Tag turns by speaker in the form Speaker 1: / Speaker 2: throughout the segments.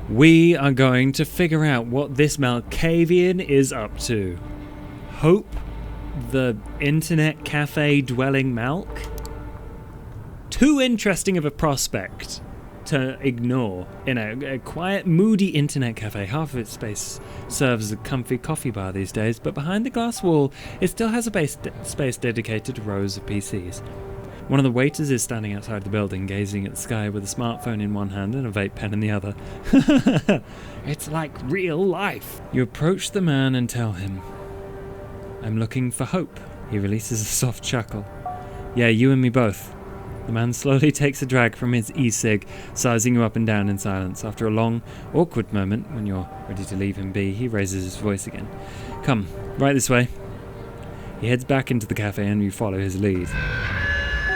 Speaker 1: We are going to figure out what this Malkavian is up to. Hope, the internet cafe dwelling Malk? Too interesting of a prospect to ignore in a quiet, moody internet cafe. Half of its space serves as a comfy coffee bar these days, but behind the glass wall, it still has a space dedicated to rows of PCs. One of the waiters is standing outside the building, gazing at the sky with a smartphone in one hand and a vape pen in the other. It's like real life. You approach the man and tell him, "I'm looking for Hope." He releases a soft chuckle. "Yeah, you and me both." The man slowly takes a drag from his e-cig, sizing you up and down in silence. After a long, awkward moment, when you're ready to leave him be, he raises his voice again. "Come, right this way." He heads back into the cafe and you follow his lead.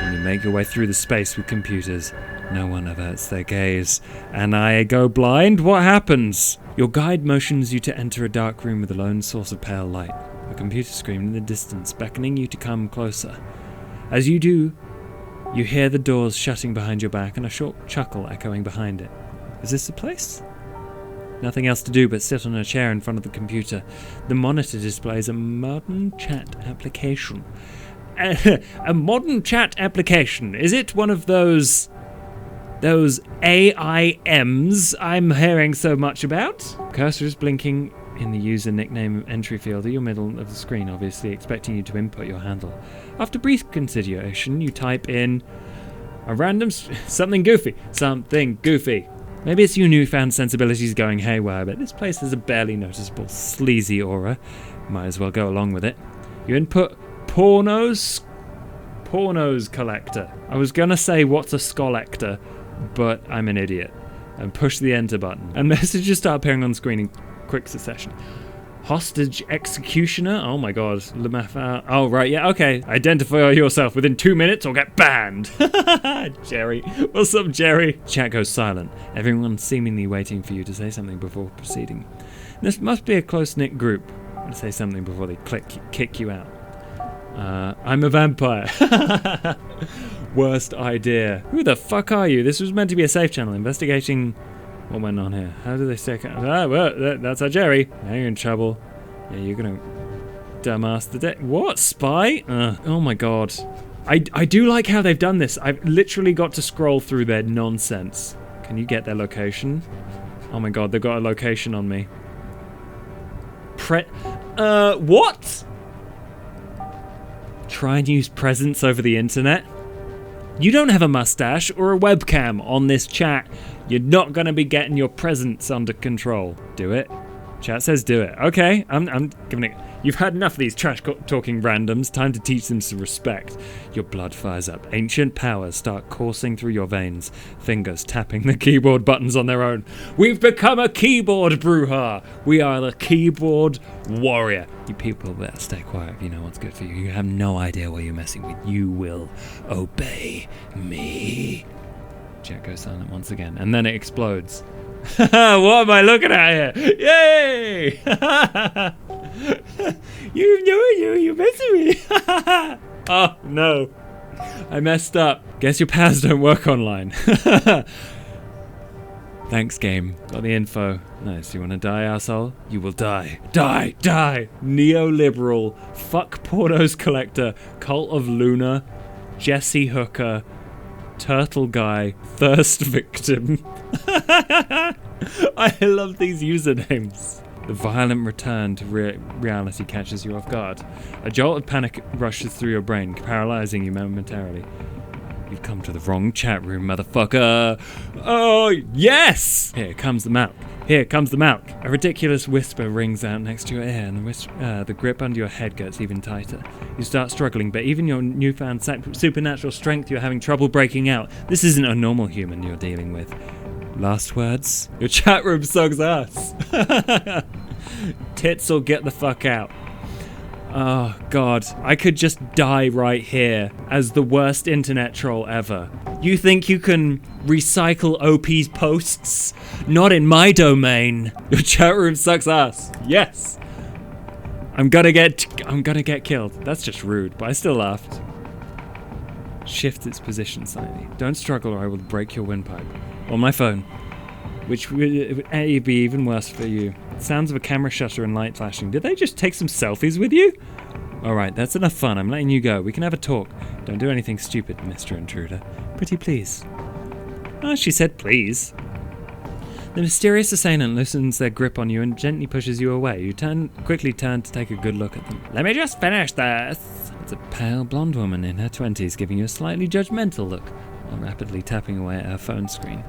Speaker 1: When you make your way through the space with computers, no one averts their gaze. And I go blind? What happens? Your guide motions you to enter a dark room with a lone source of pale light. A computer screen in the distance, beckoning you to come closer. As you do, you hear the doors shutting behind your back and a short chuckle echoing behind it. Is this the place? Nothing else to do but sit on a chair in front of the computer. The monitor displays a modern chat application. A modern chat application. Is it one of those AIMs I'm hearing so much about? Cursor is blinking in the user nickname entry field at your middle of the screen, obviously expecting you to input your handle. After brief consideration, you type in a random something goofy. Maybe it's your newfound sensibilities going haywire, but this place has a barely noticeable sleazy aura. Might as well go along with it. You input Pornos collector. I was gonna say what's a scollector, but I'm an idiot. And push the enter button. And messages start appearing on the screen in quick succession. Hostage executioner? Oh my god. Oh right, yeah, okay. Identify yourself within 2 minutes or get banned. Jerry. What's up, Jerry? Chat goes silent. Everyone seemingly waiting for you to say something before proceeding. This must be a close-knit group. Say something before they kick you out. I'm a vampire. Worst idea. Who the fuck are you? This was meant to be a safe channel investigating what went on here. How do they stay? Well, that's our Jerry. Now you're in trouble. Yeah, you're gonna dumbass the day. What? Spy? Oh my god. I do like how they've done this. I've literally got to scroll through their nonsense. Can you get their location? Oh my god, they've got a location on me. What? Try and use presence over the internet? You don't have a mustache or a webcam on this chat. You're not going to be getting your presence under control. Do it. Chat says do it. Okay, I'm giving it. You've had enough of these trash talking randoms. Time to teach them some respect. Your blood fires up. Ancient powers start coursing through your veins. Fingers tapping the keyboard buttons on their own. We've become a keyboard Bruja. We are the keyboard warrior. You people better stay quiet if you know what's good for you. You have no idea what you're messing with. You will obey me. Chat goes silent once again, and then it explodes. What am I looking at here? Yay! You messing with me. Oh no, I messed up. Guess your powers don't work online. Thanks, game. Got the info. Nice. You wanna die, asshole? You will die. Die! Die! Neoliberal. Fuck pornos collector. Cult of Luna. Jesse Hooker. Turtle guy. Thirst victim. I love these usernames. The violent return to reality catches you off guard. A jolt of panic rushes through your brain, paralyzing you momentarily. You've come to the wrong chat room, motherfucker. Oh, yes! Here comes the Malk. Here comes the Malk. A ridiculous whisper rings out next to your ear, and the grip under your head gets even tighter. You start struggling, but even your newfound supernatural strength, you're having trouble breaking out. This isn't a normal human you're dealing with. Last words? Your chat room sucks ass. Tits or get the fuck out. Oh god, I could just die right here as the worst internet troll ever. You think you can recycle OP's posts? Not in my domain. Your chat room sucks ass. Yes. I'm gonna get killed. That's just rude, but I still laughed. Shift its position slightly. Don't struggle or I will break your windpipe. On my phone. which would be even worse for you. Sounds of a camera shutter and light flashing. Did they just take some selfies with you? Alright, that's enough fun. I'm letting you go. We can have a talk. Don't do anything stupid, Mr. Intruder. Pretty please. Oh, she said please. The mysterious assailant loosens their grip on you and gently pushes you away. You quickly turn to take a good look at them. Let me just finish this. It's a pale blonde woman in her 20s giving you a slightly judgmental look while rapidly tapping away at her phone screen.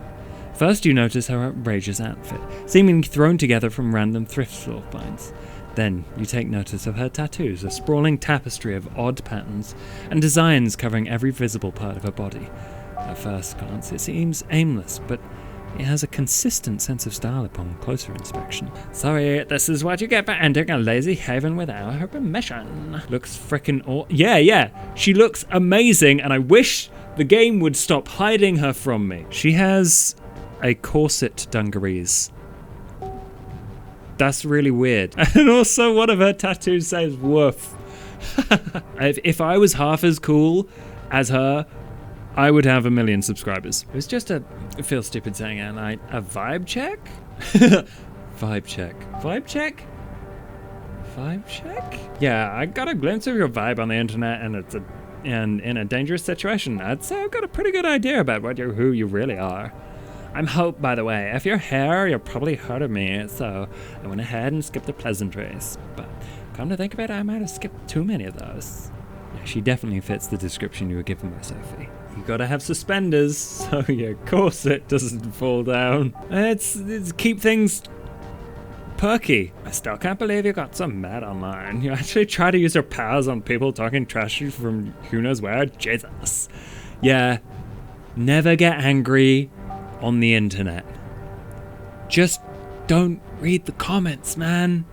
Speaker 1: First you notice her outrageous outfit, seemingly thrown together from random thrift store finds. Then you take notice of her tattoos, a sprawling tapestry of odd patterns and designs covering every visible part of her body. At first glance it seems aimless, but it has a consistent sense of style upon closer inspection. Sorry, this is what you get for entering a lazy haven without her permission. Looks frickin' yeah, she looks amazing, and I wish the game would stop hiding her from me. She has a corset dungarees. That's really weird. And also one of her tattoos says woof. If I was half as cool as her, I would have 1 million subscribers. It was just it feels stupid saying it, like a vibe check? Vibe check. Vibe check? Vibe check? Yeah, I got a glimpse of your vibe on the internet, and it's in a dangerous situation. I'd say I've got a pretty good idea about who you really are. I'm Hope, by the way. If you're here, you've probably heard of me, so I went ahead and skipped the pleasantries. But come to think of it, I might have skipped too many of those. Yeah, she definitely fits the description you were given by Sophie. You gotta have suspenders so your corset doesn't fall down. It's keep things perky. I still can't believe you got so mad online. You actually try to use your powers on people talking trash from who knows where. Jesus. Yeah, never get angry on the internet. Just don't read the comments, man.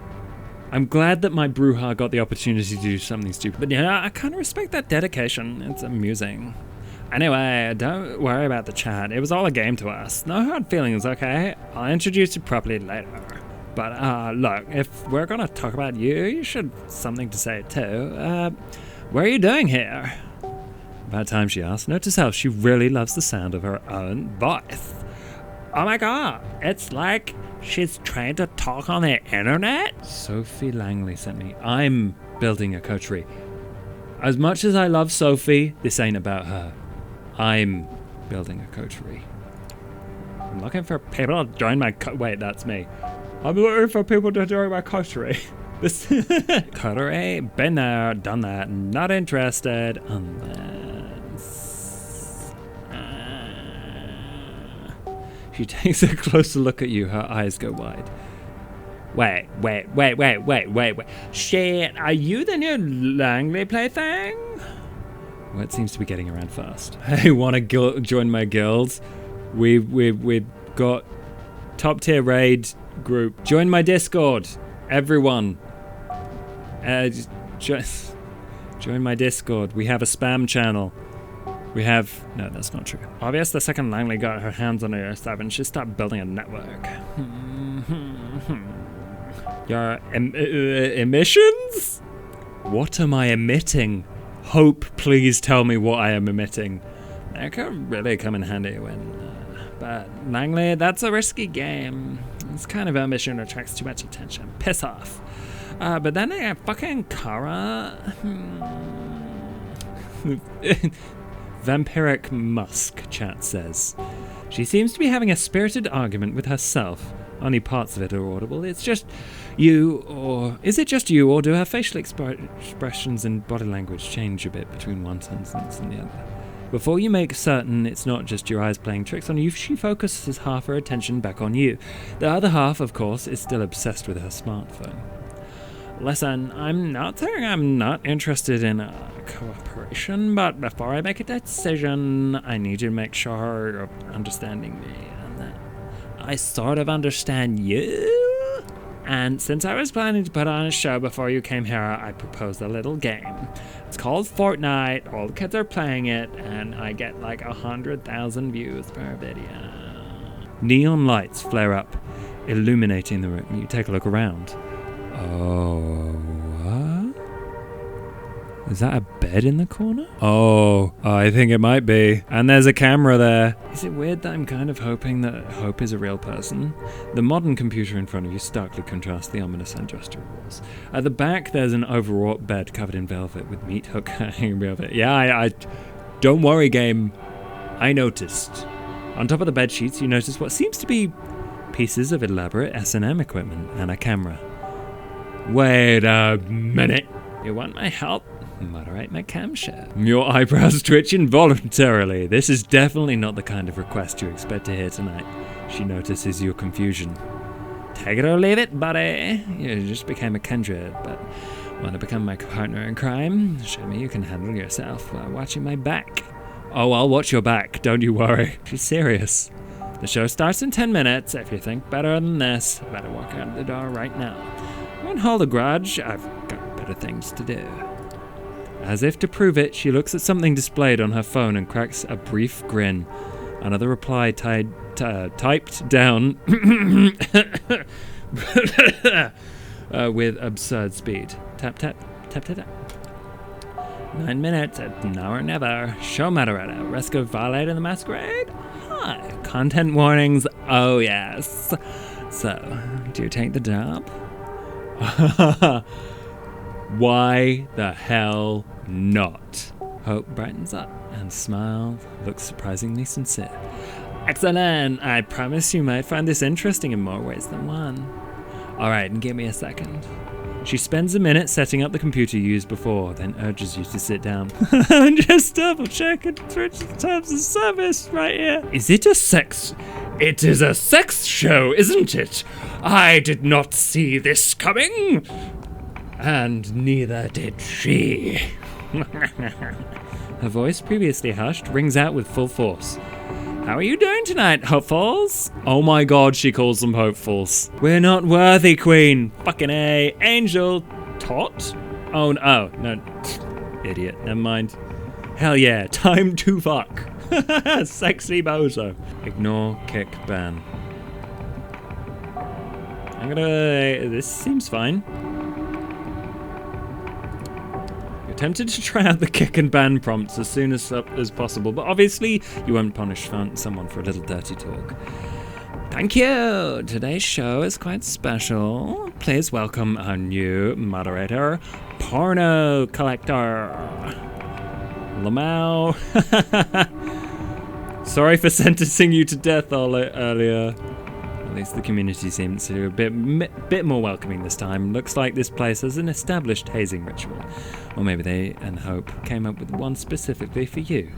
Speaker 1: I'm glad that my brouhaha got the opportunity to do something stupid, but yeah, I kind of respect that dedication. It's amusing. Anyway, don't worry about the chat. It was all a game to us. No hard feelings, okay? I'll introduce you properly later. But look, if we're gonna talk about you, you should have something to say too. What are you doing here? About time she asked. Notice how she really loves the sound of her own voice. Oh my god, it's like she's trying to talk on the internet? Sophie Langley sent me. I'm building a coterie. As much as I love Sophie, this ain't about her. I'm building a coterie. I'm looking for people to join my wait, that's me. I'm looking for people to join my coterie. This coterie? Been there, done that, not interested unless... She takes a closer look at you, her eyes go wide. Wait. Shit, are you the new Langley plaything? What seems to be getting around fast. Hey, wanna join my guild? We've got top tier raid group. Join my Discord, everyone. Join my Discord. We have a spam channel. We have... No, that's not true. Obvious the second Langley got her hands on your stuff and she started building a network. Your emissions? What am I emitting? Hope, please tell me what I am emitting. That could really come in handy when... but Langley, that's a risky game. This kind of emission attracts too much attention. Piss off. But then I fucking Kara... Vampiric Musk, chat says. She seems to be having a spirited argument with herself. Only parts of it are audible. It's just you, or... Is it just you, or do her facial expressions and body language change a bit between one sentence and the other? Before you make certain it's not just your eyes playing tricks on you, she focuses half her attention back on you. The other half, of course, is still obsessed with her smartphone. Listen, I'm not saying I'm not interested in cooperation, but before I make a decision, I need you to make sure you're understanding me and that I sort of understand you. And since I was planning to put on a show before you came here, I proposed a little game. It's called Fortnite, all the kids are playing it, and I get like 100,000 views per video. Neon lights flare up, illuminating the room. You take a look around. Oh, what? Is that a bed in the corner? Oh, I think it might be. And there's a camera there. Is it weird that I'm kind of hoping that Hope is a real person? The modern computer in front of you starkly contrasts the ominous ancestral walls. At the back, there's an overwrought bed covered in velvet with meat hook hanging above it. Yeah, I don't worry, game. I noticed. On top of the bed sheets, you notice what seems to be pieces of elaborate S&M equipment and a camera. Wait a minute. You want my help? Moderate my cam share. Your eyebrows twitch involuntarily. This is definitely not the kind of request you expect to hear tonight. She notices your confusion. Take it or leave it, buddy. You just became a kindred, but want to become my partner in crime? Show me you can handle yourself while watching my back. Oh, I'll watch your back, don't you worry. She's serious. The show starts in 10 minutes. If you think better than this, better walk out the door right now. I won't hold a grudge. I've got better things to do. As if to prove it, she looks at something displayed on her phone and cracks a brief grin. Another reply typed down with absurd speed. Tap, tap, tap, tap, tap. 9 minutes, now or never. Show moderator. Risk of violating the masquerade? Hi. Content warnings. Oh, yes. So, do you take the job? Why the hell not? Hope brightens up and smiles, looks surprisingly sincere. Excellent! I promise you might find this interesting in more ways than one. Alright, give me a second. She spends a minute setting up the computer you used before, then urges you to sit down. Just double check and switch the terms of service right here. Is it a sex? It is a sex show, isn't it? I did not see this coming. And neither did she. Her voice, previously hushed, rings out with full force. How are you doing tonight, hopefuls? Oh my god, she calls them hopefuls. We're not worthy, queen. Fucking A. Angel. Tot? Oh, no. Idiot. Never mind. Hell yeah. Time to fuck. Sexy bozo. Ignore, kick, ban. This seems fine. Tempted to try out the kick and ban prompts as soon as possible, but obviously you won't punish someone for a little dirty talk. Thank you! Today's show is quite special. Please welcome our new moderator, Porno Collector. Lamau. Sorry for sentencing you to death earlier. At least the community seems to be a bit more welcoming this time. Looks like this place has an established hazing ritual. Or maybe they and Hope came up with one specifically for you.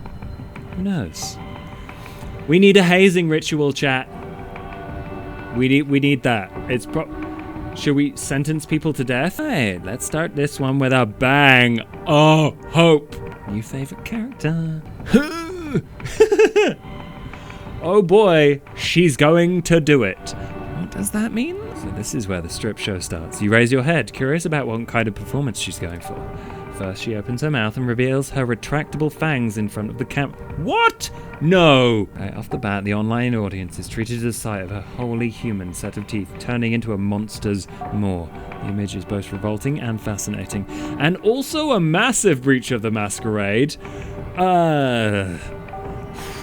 Speaker 1: Who knows? We need a hazing ritual, chat. We need that. Should we sentence people to death? Hey, let's start this one with a bang. Oh, Hope. New favorite character. Oh boy, she's going to do it. What does that mean? So this is where the strip show starts. You raise your head, curious about what kind of performance she's going for. First, she opens her mouth and reveals her retractable fangs in front of the camera. What? No! Right off the bat, the online audience is treated to the sight of a wholly human set of teeth turning into a monster's maw. The image is both revolting and fascinating. And also a massive breach of the masquerade.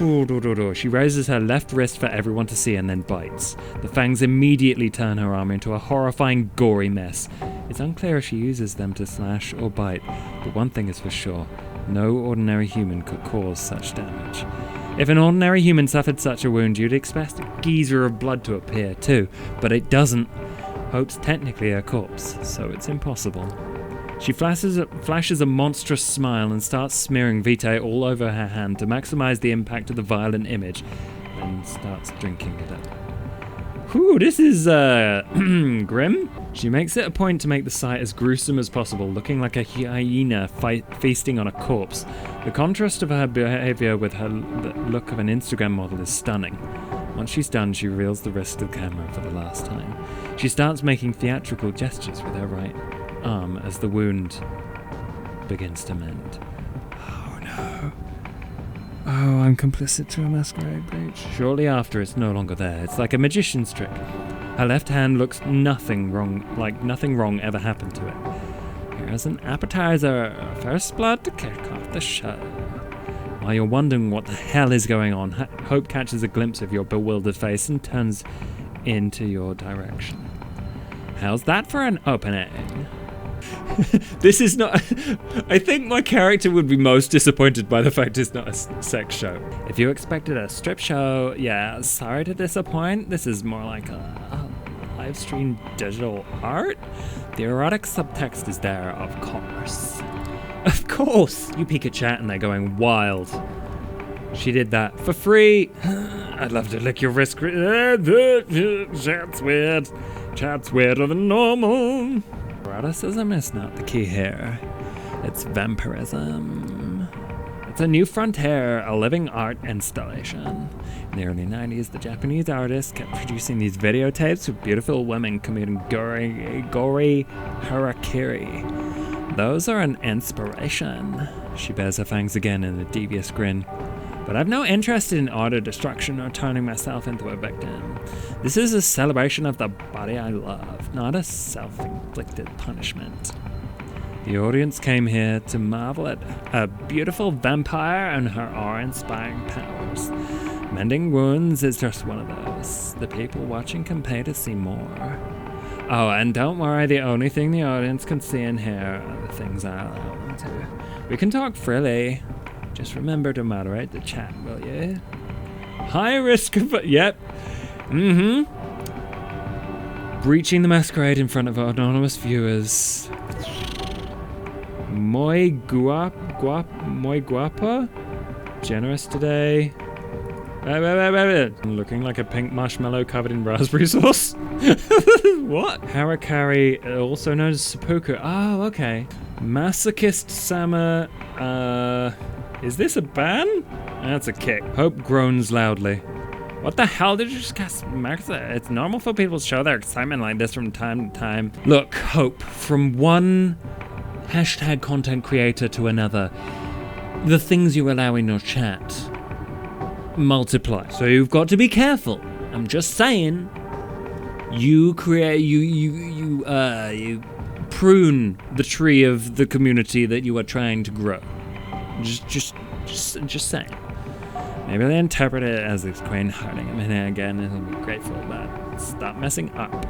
Speaker 1: She raises her left wrist for everyone to see and then bites. The fangs immediately turn her arm into a horrifying, gory mess. It's unclear if she uses them to slash or bite, but one thing is for sure. No ordinary human could cause such damage. If an ordinary human suffered such a wound, you'd expect a geyser of blood to appear too, but it doesn't. Hope's technically a corpse, so it's impossible. She flashes a monstrous smile and starts smearing Vitae all over her hand to maximize the impact of the violent image, then starts drinking it up. Whew, this is, grim. She makes it a point to make the sight as gruesome as possible, looking like a hyena feasting on a corpse. The contrast of her behavior with the look of an Instagram model is stunning. Once she's done, she reveals the wrist of the camera for the last time. She starts making theatrical gestures with her right arm as the wound begins to mend. Oh no. Oh, I'm complicit to a masquerade breach. Shortly after, it's no longer there. It's like a magician's trick. Her left hand looks nothing wrong, like nothing wrong ever happened to it. Here's an appetizer, first blood to kick off the show. While you're wondering what the hell is going on, Hope catches a glimpse of your bewildered face and turns into your direction. How's that for an opening? This is not... I think my character would be most disappointed by the fact it's not a sex show. If you expected a strip show, yeah, sorry to disappoint. This is more like a live stream digital art. The erotic subtext is there, of course. Of course! You peek at chat and they're going wild. She did that for free. I'd love to lick your wrist. Chat's weird. Chat's weirder than normal. Eroticism is not the key here. It's vampirism. It's a new frontier, a living art installation. In the early 90s, the Japanese artists kept producing these videotapes with beautiful women committing gory harakiri. Those are an inspiration. She bares her fangs again in a devious grin. But I've no interest in auto destruction or turning myself into a victim. This is a celebration of the body I love, not a self-inflicted punishment. The audience came here to marvel at a beautiful vampire and her awe-inspiring powers. Mending wounds is just one of those. The people watching can pay to see more. Oh, and don't worry, the only thing the audience can see and hear are the things I allow them to. We can talk freely. Just remember to moderate the chat, will you? High risk of... Yep. Breaching the masquerade in front of anonymous viewers. Muy guapa? Generous today. Looking like a pink marshmallow covered in raspberry sauce? What? Harakiri, also known as seppuku. Oh, okay. Masochist Sama, is this a ban? That's a kick. Hope groans loudly. What the hell did you just cast Max? It's normal for people to show their excitement like this from time to time. Look, Hope, from one hashtag content creator to another, the things you allow in your chat multiply. So you've got to be careful. I'm just saying. You prune the tree of the community that you are trying to grow. Just saying. Maybe they interpret it as this queen hurting him in here again and he'll be grateful, but stop messing up.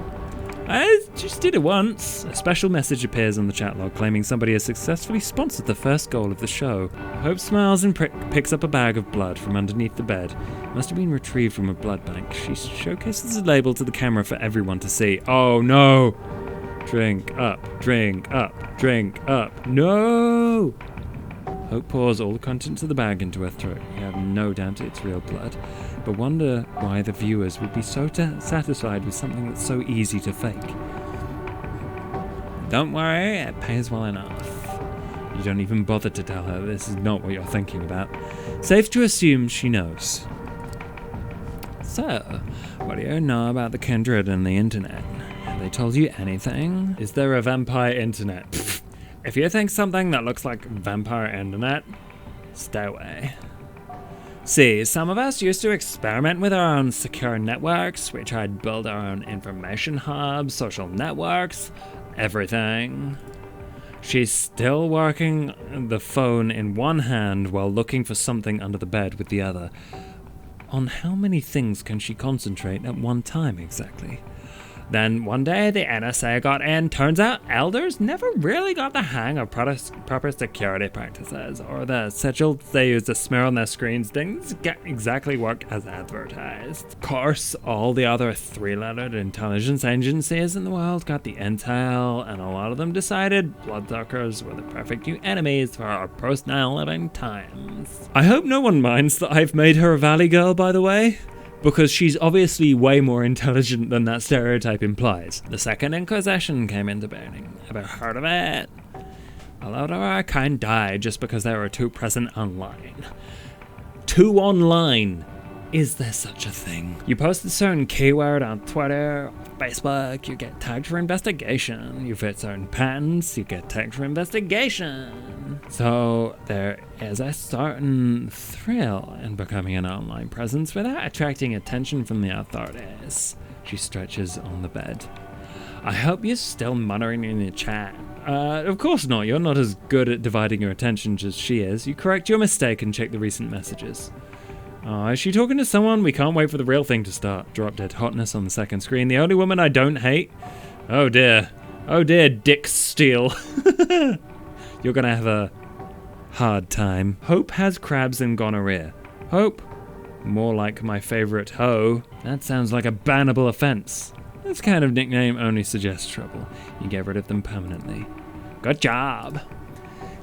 Speaker 1: I just did it once. A special message appears on the chat log claiming somebody has successfully sponsored the first goal of the show. Hope smiles and picks up a bag of blood from underneath the bed. It must have been retrieved from a blood bank. She showcases the label to the camera for everyone to see. Oh no! Drink up, drink up, drink up. No! Hope pours all the contents of the bag into her throat. You have no doubt it's real blood, but wonder why the viewers would be so satisfied with something that's so easy to fake. Don't worry, it pays well enough. You don't even bother to tell her this is not what you're thinking about. Safe to assume she knows. So, what do you know about the kindred and the internet? Have they told you anything? Is there a vampire internet? Pfft. If you think something that looks like vampire internet, stay away. See, some of us used to experiment with our own secure networks. We tried to build our own information hubs, social networks, everything. She's still working the phone in one hand while looking for something under the bed with the other. On how many things can she concentrate at one time exactly? Then one day the NSA got in. Turns out elders never really got the hang of proper security practices, or the sigils they use to smear on their screens didn't exactly work as advertised. Of course, all the other three-lettered intelligence agencies in the world got the intel, and a lot of them decided bloodsuckers were the perfect new enemies for our post-9/11 living times. I hope no one minds that I've made her a valley girl, by the way, because she's obviously way more intelligent than that stereotype implies. The Second Inquisition came into being. Ever heard of it? A lot of our kind died just because they were too present online. Too online? Is there such a thing? You post a certain keyword on Twitter or Facebook, you get tagged for investigation. You fit certain patents, you get tagged for investigation. So there is a certain thrill in becoming an online presence without attracting attention from the authorities. She stretches on the bed. I hope you're still muttering in your chat. Of course not. You're not as good at dividing your attention as she is. You correct your mistake and check the recent messages. Oh, is she talking to someone? We can't wait for the real thing to start. Drop dead hotness on the second screen. The only woman I don't hate. Oh dear. Oh dear, Dick Steele. You're gonna have a hard time. Hope has crabs and gonorrhea. Hope? More like my favorite hoe. That sounds like a bannable offense. This kind of nickname only suggests trouble. You get rid of them permanently. Good job.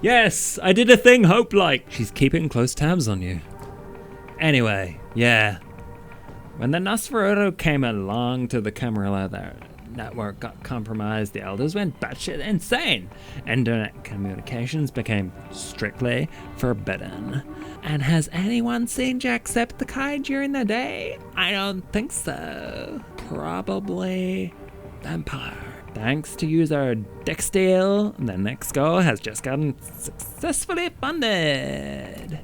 Speaker 1: Yes, I did a thing Hope liked. She's keeping close tabs on you. Anyway, yeah. When the Nosferatu came along to the Camarilla, their network got compromised. The elders went batshit insane. Internet communications became strictly forbidden. And has anyone seen Jacksepticeye during the day? I don't think so. Probably vampire. Thanks to user Dick Steele, the next goal has just gotten successfully funded.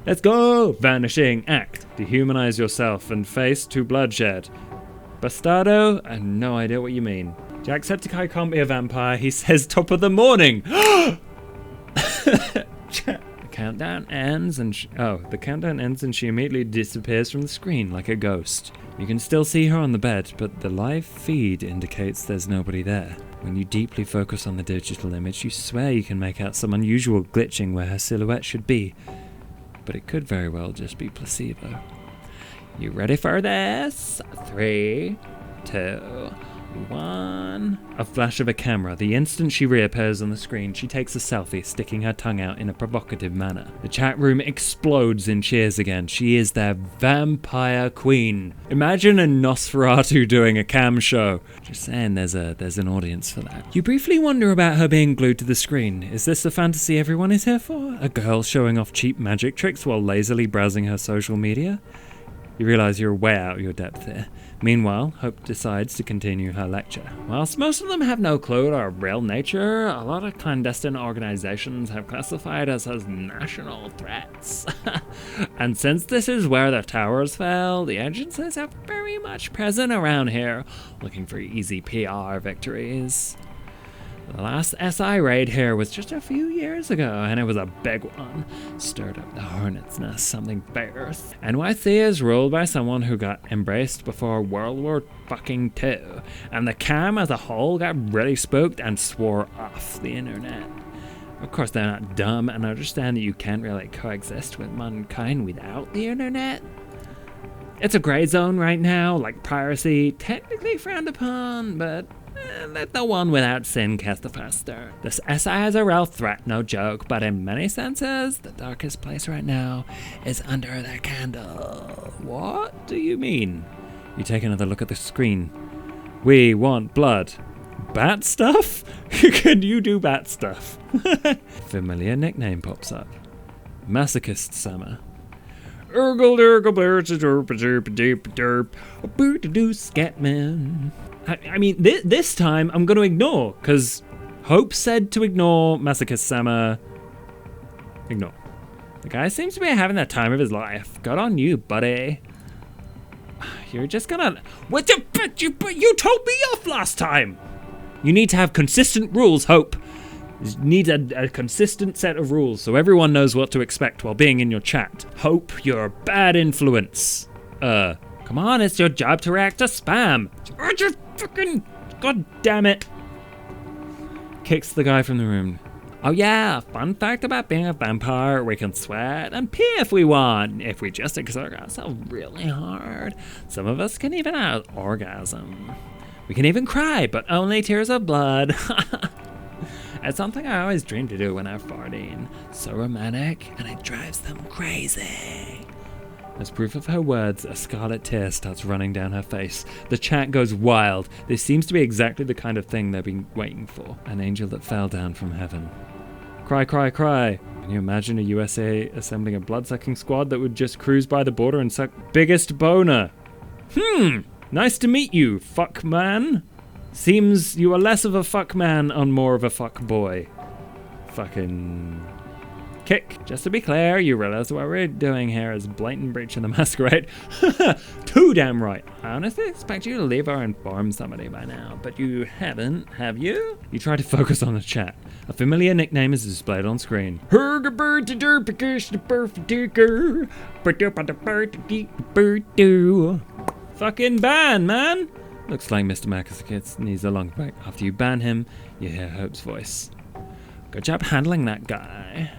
Speaker 1: Let's go! Vanishing act. Dehumanize yourself and face to bloodshed. Bastardo? I have no idea what you mean. Jacksepticeye can't be a vampire. He says top of the morning. The countdown ends and the countdown ends and she immediately disappears from the screen like a ghost. You can still see her on the bed, but the live feed indicates there's nobody there. When you deeply focus on the digital image, you swear you can make out some unusual glitching where her silhouette should be. But it could very well just be placebo. You ready for this? 3, 2, 1. A flash of a camera. The instant she reappears on the screen, she takes a selfie, sticking her tongue out in a provocative manner. The chat room explodes in cheers again. She is their vampire queen. Imagine a Nosferatu doing a cam show. Just saying, there's an audience for that. You briefly wonder about her being glued to the screen. Is this the fantasy everyone is here for? A girl showing off cheap magic tricks while lazily browsing her social media? You realize you're way out of your depth here. Meanwhile, Hope decides to continue her lecture. Whilst most of them have no clue to our real nature, a lot of clandestine organizations have classified us as national threats. And since this is where the towers fell, the agencies are very much present around here, looking for easy PR victories. The last SI raid here was just a few years ago, and it was a big one. Stirred up the hornet's nest, something fierce. NYC is ruled by someone who got embraced before World War II, and the cam as a whole got really spooked and swore off the internet. Of course, they're not dumb and understand that you can't really coexist with mankind without the internet. It's a gray zone right now, like piracy, technically frowned upon, but let the one without sin cast the first stone. This SI is a real threat, no joke, but in many senses, the darkest place right now is under the candle. What do you mean? You take another look at the screen. We want blood. Bat stuff? Can you do bat stuff? Familiar nickname pops up. Masochist Summer. Scatman. I mean, this time I'm going to ignore, because Hope said to ignore Masochist Summer. Ignore. The guy seems to be having the time of his life. Good on you, buddy. You're just gonna... What the... You told me off last time! You need to have consistent rules, Hope. You need a consistent set of rules so everyone knows what to expect while being in your chat. Hope, you're a bad influence. Come on, it's your job to react to spam. Just fucking... God damn it. Kicks the guy from the room. Oh yeah, fun fact about being a vampire, we can sweat and pee if we want, if we just exert ourselves really hard. Some of us can even have orgasm. We can even cry, but only tears of blood. It's something I always dream to do when I'm 14. So romantic, and it drives them crazy. As proof of her words, a scarlet tear starts running down her face. The chat goes wild. This seems to be exactly the kind of thing they've been waiting for. An angel that fell down from heaven. Cry, cry, cry. Can you imagine a USA assembling a blood-sucking squad that would just cruise by the border and suck biggest boner? Nice to meet you, fuck man. Seems you are less of a fuck man and more of a fuck boy. Fucking Kick. Just to be clear, you realize what we're doing here is blatant breach of the masquerade. Too damn right. I honestly expect you to leave or inform somebody by now, but you haven't, have you? You try to focus on the chat. A familiar nickname is displayed on screen. Fucking ban, man! Looks like Mr. Malkavian needs a long break. After you ban him, you hear Hope's voice. Good job handling that guy.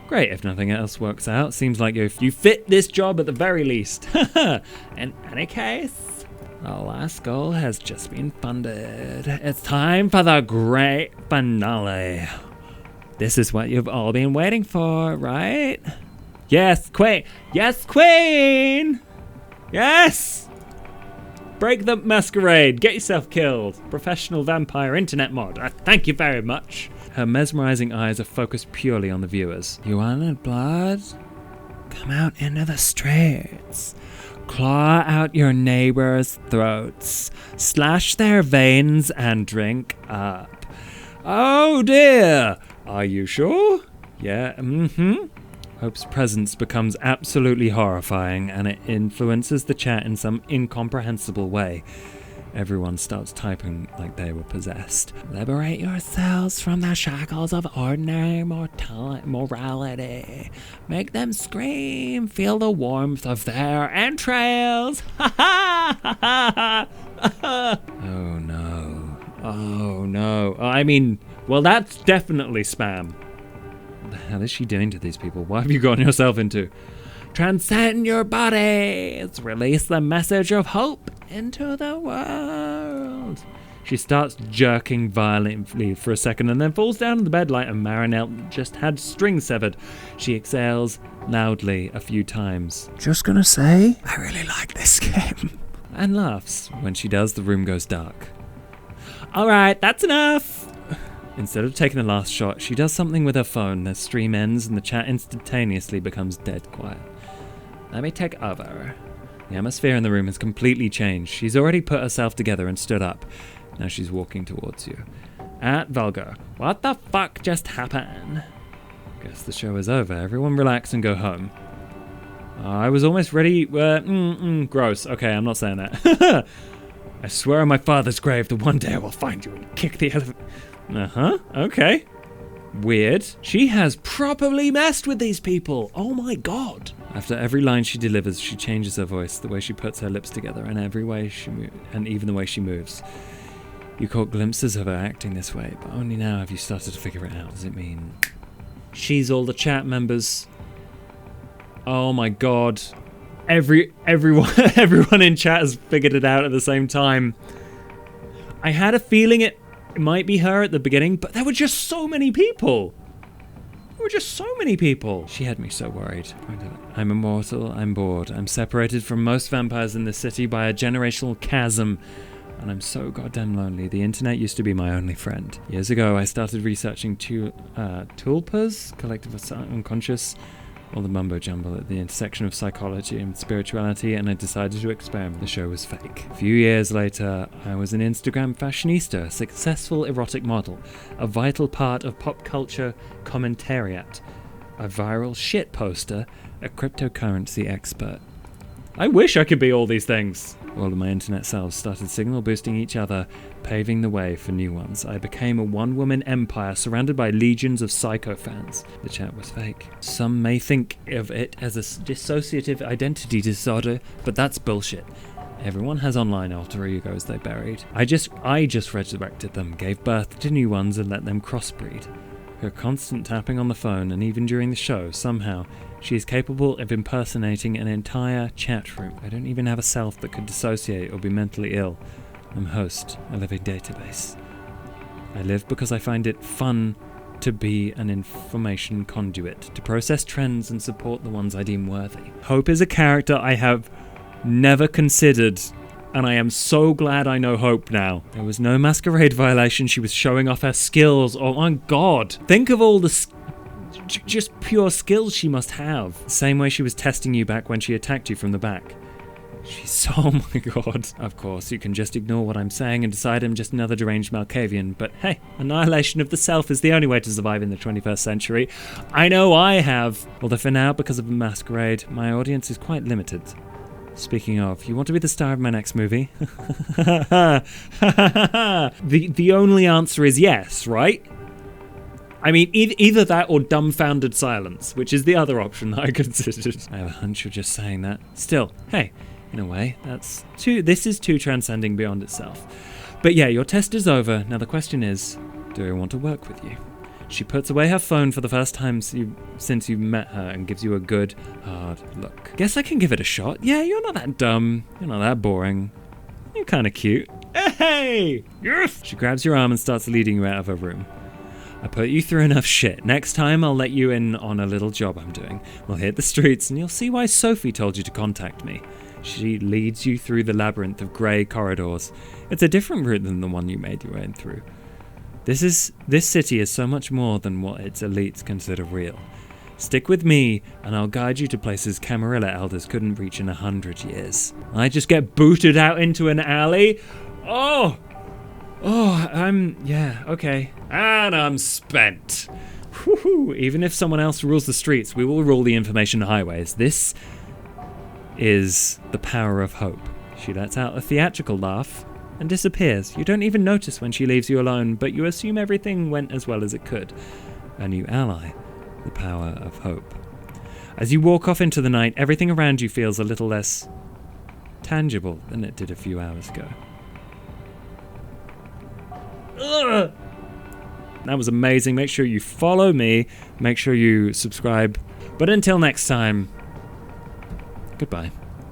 Speaker 1: Great, if nothing else works out. Seems like you fit this job at the very least. In any case, the last goal has just been funded. It's time for the great finale. This is what you've all been waiting for, right? Yes, Queen! Yes, Queen! Yes! Break the masquerade. Get yourself killed. Professional vampire internet mod. Thank you very much. Her mesmerizing eyes are focused purely on the viewers. You wanted blood? Come out into the streets. Claw out your neighbors' throats. Slash their veins and drink up. Oh dear. Are you sure? Yeah, Hope's presence becomes absolutely horrifying, and it influences the chat in some incomprehensible way. Everyone starts typing like they were possessed. Liberate yourselves from the shackles of ordinary morality. Make them scream. Feel the warmth of their entrails. Ha ha ha ha. Oh no. Oh no. I mean, well, that's definitely spam. What the hell is she doing to these people? What have you gotten yourself into? Transcend your bodies. Release the message of hope into the world. She starts jerking violently for a second and then falls down on the bed like a marionette just had strings severed. She exhales loudly a few times. Just gonna say, I really like this game. And laughs. When she does, the room goes dark. Alright, that's enough. Instead of taking the last shot, she does something with her phone. The stream ends and the chat instantaneously becomes dead quiet. Let me take over. The atmosphere in the room has completely changed. She's already put herself together and stood up. Now she's walking towards you. At Vulgar. What the fuck just happened? Guess the show is over. Everyone relax and go home. I was almost ready. Gross. Okay, I'm not saying that. I swear on my father's grave that one day I will find you and kick the elephant. Okay. Weird. She has properly messed with these people. Oh my god. After every line she delivers, she changes her voice, the way she puts her lips together, and every way she and even the way she moves. You caught glimpses of her acting this way, but only now have you started to figure it out. Does it mean she's all the chat members? Oh my god. Everyone in chat has figured it out at the same time. I had a feeling it might be her at the beginning, but there were just so many people. She had me so worried. I'm immortal, I'm bored. I'm separated from most vampires in this city by a generational chasm, and I'm so goddamn lonely. The internet used to be my only friend. Years ago, I started researching tulpas, collective unconscious, all the mumbo jumble at the intersection of psychology and spirituality, and I decided to experiment. The show was fake. A few years later, I was an Instagram fashionista, a successful erotic model, a vital part of pop culture commentariat, a viral shit poster, a cryptocurrency expert. I wish I could be all these things. All of my internet selves started signal boosting each other, paving the way for new ones. I became a one-woman empire surrounded by legions of psycho fans. The chat was fake. Some may think of it as a dissociative identity disorder, but that's bullshit. Everyone has online alter egos they buried. I just resurrected them, gave birth to new ones, and let them crossbreed. Her constant tapping on the phone, and even during the show, somehow, she is capable of impersonating an entire chat room. I don't even have a self that could dissociate or be mentally ill. I'm host, a living database. I live because I find it fun to be an information conduit, to process trends and support the ones I deem worthy. Hope is a character I have never considered, and I am so glad I know Hope now. There was no masquerade violation. She was showing off her skills. Oh my god. Think of all the just pure skills she must have. The same way she was testing you back when she attacked you from the back. Oh my god. Of course, you can just ignore what I'm saying and decide I'm just another deranged Malkavian, but hey, annihilation of the self is the only way to survive in the 21st century. I know I have. Although for now, because of the masquerade, my audience is quite limited. Speaking of, you want to be the star of my next movie? The only answer is yes, right? I mean, either that or dumbfounded silence, which is the other option that I considered. I have a hunch you're just saying that. Still, hey, in a way, this is too transcending beyond itself. But yeah, your test is over. Now the question is, do I want to work with you? She puts away her phone for the first time since you met her and gives you a good, hard look. Guess I can give it a shot. Yeah, you're not that dumb. You're not that boring. You're kind of cute. Hey! Yes! She grabs your arm and starts leading you out of her room. I put you through enough shit. Next time I'll let you in on a little job I'm doing. We'll hit the streets and you'll see why Sophie told you to contact me. She leads you through the labyrinth of grey corridors. It's a different route than the one you made your way in through. This city is so much more than what its elites consider real. Stick with me, and I'll guide you to places Camarilla elders couldn't reach in 100 years. I just get booted out into an alley? Yeah, okay. And I'm spent. Whew, even if someone else rules the streets, we will rule the information highways. This is the power of hope. She lets out a theatrical laugh and disappears. You don't even notice when she leaves you alone, but you assume everything went as well as it could. A new ally, the power of hope. As you walk off into the night, everything around you feels a little less tangible than it did a few hours ago. Ugh. That was amazing. Make sure you follow me. Make sure you subscribe. But until next time, goodbye.